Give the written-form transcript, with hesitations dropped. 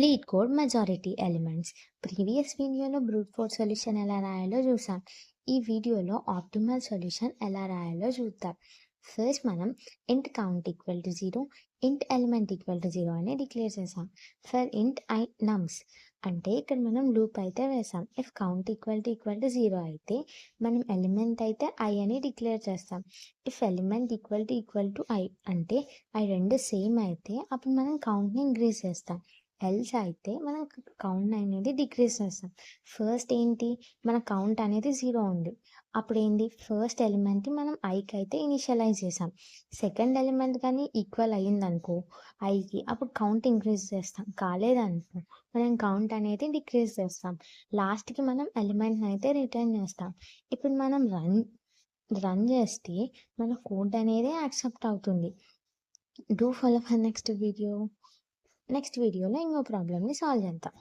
Lead code majority elements. Previous వీడియోలో brute force solution ఎలా రాయాలో చూసాం. ఈ వీడియోలో ఆప్టిమల్ సొల్యూషన్ ఎలా రాయాలో చూద్దాం. ఫస్ట్ మనం ఇంట్ కౌంట్ ఈక్వల్ టు 0, ఇంట్ ఎలిమెంట్ ఈక్వల్ టు 0 అని డిక్లేర్ చేసాం. ఫర్ ఇంట్ ఐ నమ్స్ అంటే ఇక్కడ మనం లూప్ అయితే వేసాం. ఇఫ్ కౌంట్ ఈక్వల్ టు 0 అయితే మనం ఎలిమెంట్ అయితే ఐ అని డిక్లేర్ చేస్తాం. If element equal to I అంటే అవి రెండు సేమ్ అయితే అప్పుడు మనం కౌంట్ని ఇంక్రీజ్ చేస్తాం. ఎల్స్ అయితే మనం కౌంట్ అనేది డిక్రీజ్ చేస్తాం. ఫస్ట్ ఏంటి, మన కౌంట్ అనేది 0 ఉంది. అప్పుడు ఏంటి, ఫస్ట్ ఎలిమెంట్ని మనం ఐకి అయితే ఇనిషియలైజ్ చేసాం. సెకండ్ ఎలిమెంట్ కానీ ఈక్వల్ అయ్యిందనుకో ఐకి, అప్పుడు కౌంట్ ఇంక్రీజ్ చేస్తాం. కాలేదనుకో మనం కౌంట్ అనేది డిక్రీజ్ చేస్తాం. లాస్ట్కి మనం ఎలిమెంట్ని అయితే రిటర్న్ చేస్తాం. ఇప్పుడు మనం రన్ చేస్తే మన కోడ్ అనేది యాక్సెప్ట్ అవుతుంది. డూ ఫాలో ఫర్ నెక్స్ట్ వీడియోలో ఇంకో ప్రాబ్లమ్ని సాల్వ్ చేద్దాం.